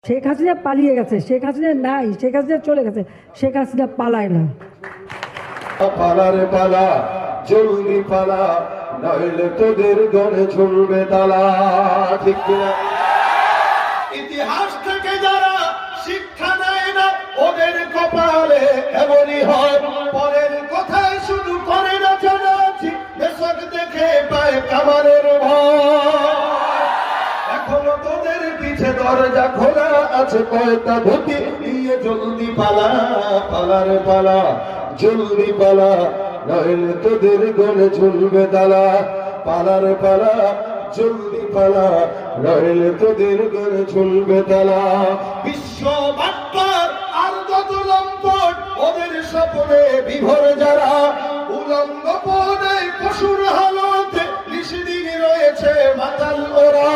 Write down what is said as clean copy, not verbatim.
শেখ হাসিনা পালিয়ে গেছে, শেখ হাসিনা নাই, শেখ হাসিনা চলে গেছে, শেখ হাসিনা পালায় না। পালারে পালা, জলদি পালা, নইলে তোদের গড়ে ঝুলবে তালা। ঠিক কিনা? ইতিহাস থেকে যারা শিক্ষা নেয় না, ওদের কপালে এমনই হয়। পরের কথায় শুধু করে না জানাচ্ছি, বেশক দেখে পায় কামারের ভয়। এখনো তোদের পিছে দরজা খোলা আছে, কয়টা ধুতি নিয়ে জলদি পালা, পালারে পালা, জলদি পালা, নইলে তোদের গলে ঝুলবে তালা। পালারে পালা, জলদি পালা, নইলে তোদের গলে ঝুলবে তালা। বিশ্ব বাটপার আর যত লম্পট, ওদের স্বপ্নে বিভোর যারা, উলঙ্গ পদে পশুর হালতে নিষিদিন রয়েছে মাতাল ওরা।